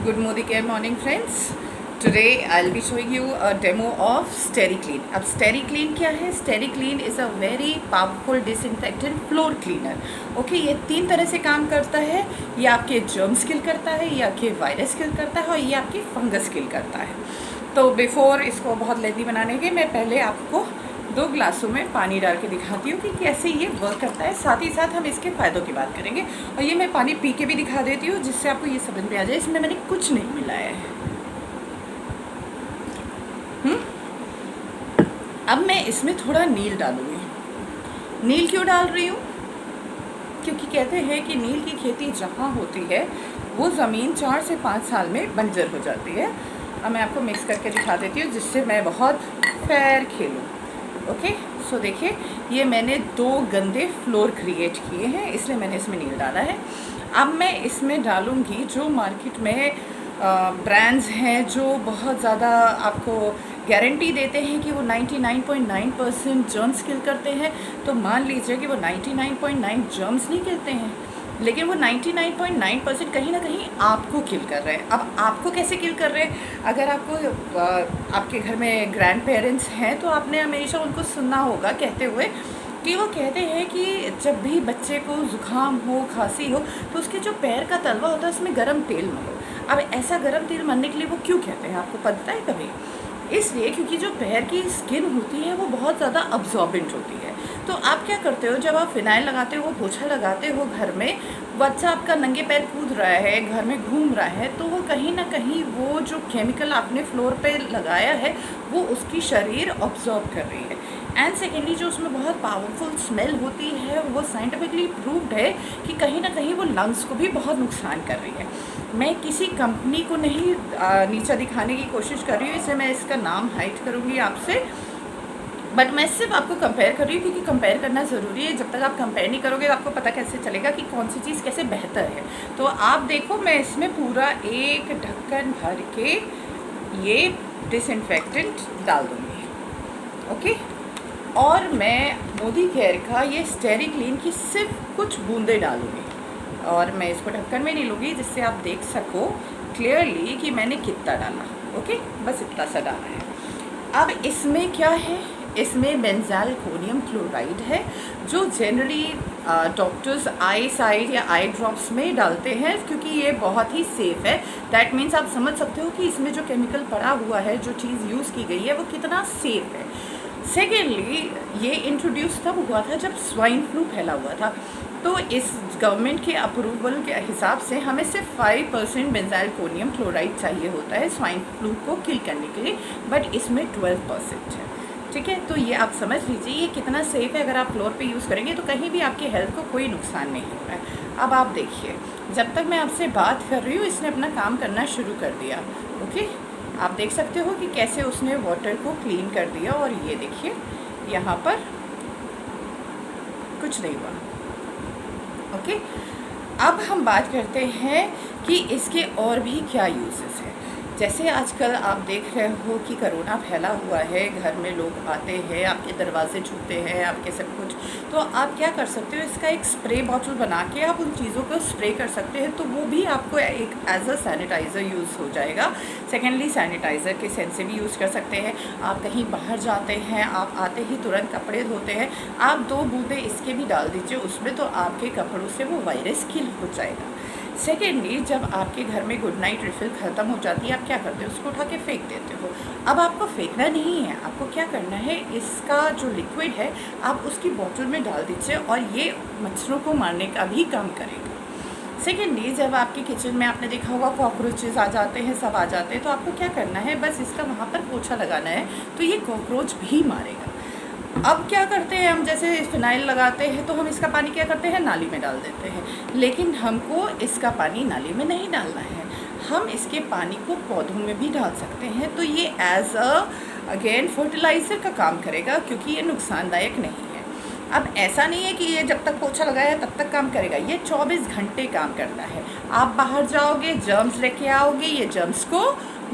Good morning friends. Today I'll be showing you a demo of SteriClean. अब SteriClean क्या है? SteriClean is a very powerful disinfectant floor cleaner. Okay, ये 3 तरह से काम करता है. ये आपके जर्म्स किल करता है, ये आपके वायरस किल करता है और ये आपकी फंगस किल करता है. तो बिफोर इसको बहुत लेंदी बनाने के मैं पहले आपको 2 ग्लासों में पानी डाल के दिखाती हूँ कि कैसे ये वर्क करता है. साथ ही साथ हम इसके फ़ायदों की बात करेंगे और ये मैं पानी पी के भी दिखा देती हूँ जिससे आपको ये समझ में आ जाए इसमें मैंने कुछ नहीं मिलाया है. अब मैं इसमें थोड़ा नील डालूँगी. नील क्यों डाल रही हूँ? क्योंकि कहते हैं कि नील की खेती जहाँ होती है वो ज़मीन 4 से 5 साल में बंजर हो जाती है. अब मैं आपको मिक्स करके दिखा देती हूँ जिससे मैं बहुत फेयर खेलूँ. ओके, सो देखिए ये मैंने 2 गंदे फ्लोर क्रिएट किए हैं, इसलिए मैंने इसमें नील डाला है. अब मैं इसमें डालूँगी जो मार्केट में ब्रांड्स हैं जो बहुत ज़्यादा आपको गारंटी देते हैं कि वो 99.9% जर्म्स किल करते हैं. तो मान लीजिए कि वो 99.9 जर्म्स नहीं किलते हैं, लेकिन वो 99.9% कहीं ना कहीं आपको किल कर रहे हैं. अब आपको कैसे किल कर रहे हैं? अगर आपको आपके घर में ग्रैंड पेरेंट्स हैं तो आपने हमेशा उनको सुनना होगा कहते हुए कि वो कहते हैं कि जब भी बच्चे को ज़ुकाम हो, खांसी हो, तो उसके जो पैर का तलवा होता है उसमें गर्म तेल मलो. अब ऐसा गर्म तेल मलने के लिए वो क्यों कहते हैं, आपको पता है कभी? इसलिए क्योंकि जो पैर की स्किन होती है वो बहुत ज़्यादा अब्जॉर्बेंट होती है. तो आप क्या करते हो, जब आप फिनाइल लगाते हो, पोछा लगाते हो घर में, बच्चा आपका नंगे पैर कूद रहा है, घर में घूम रहा है, तो वो कहीं ना कहीं वो जो केमिकल आपने फ्लोर पे लगाया है वो उसकी शरीर ऑब्जॉर्ब कर रही है. एंड सेकेंडली जो उसमें बहुत पावरफुल स्मेल होती है वो साइंटिफिकली प्रूव्ड है कि कहीं ना कहीं वो लंग्स को भी बहुत नुकसान कर रही है. मैं किसी कंपनी को नहीं नीचा दिखाने की कोशिश कर रही हूँ, इसलिए मैं इसका नाम हाइड करूँगी आपसे, बट मैं सिर्फ आपको कंपेयर कर रही हूँ क्योंकि कंपेयर करना ज़रूरी है. जब तक आप कंपेयर नहीं करोगे तो आपको पता कैसे चलेगा कि कौन सी चीज़ कैसे बेहतर है. तो आप देखो मैं इसमें पूरा एक ढक्कन भर के ये डिसइंफेक्टेंट डाल दूँगी. ओके, और मैं मोदी केयर का ये SteriClean की सिर्फ कुछ बूंदे डालूँगी और मैं इसको ढक्कन में नहीं लूँगी जिससे आप देख सको क्लियरली कि मैंने कितना डाला. ओके, बस इतना सा डाला है. अब इसमें क्या है, इसमें बेंजालकोनियम क्लोराइड है जो जनरली डॉक्टर्स आई साइड या आई ड्रॉप्स में डालते हैं क्योंकि ये बहुत ही सेफ़ है. दैट मीन्स आप समझ सकते हो कि इसमें जो केमिकल पड़ा हुआ है, जो चीज़ यूज़ की गई है वो कितना सेफ़ है. सेकेंडली ये इंट्रोड्यूस तब हुआ था जब स्वाइन फ्लू फैला हुआ था. तो इस गवर्नमेंट के अप्रूवल के हिसाब से हमें सिर्फ 5% बेंजालकोनियम क्लोराइड चाहिए होता है स्वाइन फ्लू को किल करने के लिए, बट इसमें 12% है. ठीक है, तो ये आप समझ लीजिए ये कितना सेफ़ है. अगर आप फ्लोर पे यूज़ करेंगे तो कहीं भी आपके हेल्थ को कोई नुकसान नहीं हो रहा है. अब आप देखिए, जब तक मैं आपसे बात कर रही हूँ इसने अपना काम करना शुरू कर दिया. ओके, आप देख सकते हो कि कैसे उसने वाटर को क्लीन कर दिया और ये देखिए यहाँ पर कुछ नहीं हुआ. ओके, अब हम बात करते हैं कि इसके और भी क्या यूजेस हैं. जैसे आजकल आप देख रहे हो कि कोरोना फैला हुआ है, घर में लोग आते हैं, आपके दरवाजे छूते हैं, आपके सब कुछ, तो आप क्या कर सकते हो, इसका एक स्प्रे बॉटल बना के आप उन चीज़ों को स्प्रे कर सकते हैं. तो वो भी आपको एक एज अ सैनिटाइज़र यूज़ हो जाएगा. सेकेंडली सैनिटाइज़र के सेंस से भी यूज़ कर सकते हैं. आप कहीं बाहर जाते हैं, आप आते ही तुरंत कपड़े धोते हैं, आप 2 बूंदे इसके भी डाल दीजिए उसमें, तो आपके कपड़ों से वो वायरस किल हो जाएगा. सेकेंडली जब आपके घर में गुड नाइट रिफ़िल ख़त्म हो जाती है, आप क्या करते हो, उसको उठा के फेंक देते हो. अब आपको फेंकना नहीं है, आपको क्या करना है, इसका जो लिक्विड है आप उसकी बोतल में डाल दीजिए और ये मच्छरों को मारने का भी काम करेगा. सेकेंडली जब आपके किचन में आपने देखा होगा कॉकरोचेस आ जाते हैं, सब आ जाते हैं, तो आपको क्या करना है, बस इसका वहाँ पर पोछा लगाना है तो ये कॉकरोच भी मारेगा. अब क्या करते हैं हम, जैसे फिनाइल लगाते हैं तो हम इसका पानी क्या करते हैं, नाली में डाल देते हैं, लेकिन हमको इसका पानी नाली में नहीं डालना है, हम इसके पानी को पौधों में भी डाल सकते हैं. तो ये एज अगेन फर्टिलाइज़र का काम करेगा क्योंकि ये नुकसानदायक नहीं है. अब ऐसा नहीं है कि ये जब तक पोछा लगाया तब तक काम करेगा, ये 24 घंटे काम करता है. आप बाहर जाओगे, जर्म्स लेके आओगे, ये जर्म्स को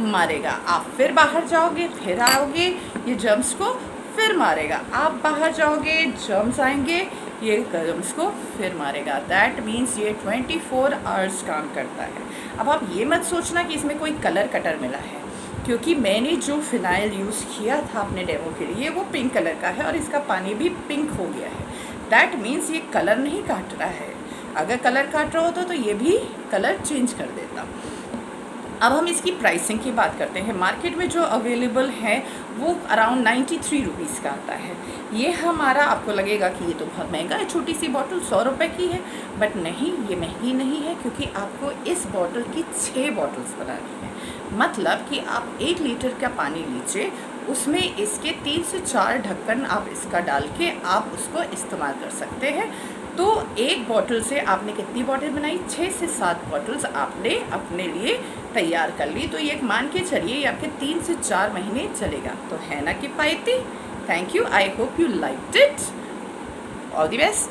मारेगा. आप फिर बाहर जाओगे, फिर आओगे, ये जर्म्स को फिर मारेगा. आप बाहर जाओगे, जर्म्स आएंगे, ये गर्म्स को फिर मारेगा। दैट मीन्स ये 24 आवर्स काम करता है। अब आप ये मत सोचना कि इसमें कोई कलर कटर मिला है, क्योंकि मैंने जो फ़िनाइल यूज़ किया था अपने डेमो के लिए वो पिंक कलर का है और इसका पानी भी पिंक हो गया है। दैट मीन्स ये कलर नहीं काट रहा है। अगर कलर काट रहा होता तो ये भी कलर चेंज कर देता। अब हम इसकी प्राइसिंग की बात करते हैं। मार्केट में जो अवेलेबल है वो अराउंड 93 रुपीज़ का आता है। ये हमारा, आपको लगेगा कि ये तो बहुत महंगा है, छोटी सी बॉटल 100 रुपये की है, बट नहीं, ये महंगी नहीं है, क्योंकि आपको इस बॉटल की 6 बॉटल्स बनानी है। मतलब कि आप 1 लीटर का पानी लीजिए, उसमें इसके 3 से 4 ढक्कन आप इसका डाल के आप उसको इस्तेमाल कर सकते हैं। तो एक बॉटल से आपने कितनी बॉटल बनाई? 6 से 7 बॉटल्स आपने अपने लिए तैयार कर ली। तो ये मान के चलिए ये आपके 3 से 4 महीने चलेगा। तो है ना किफ़ायती। Thank you, I hope you liked it. All the best.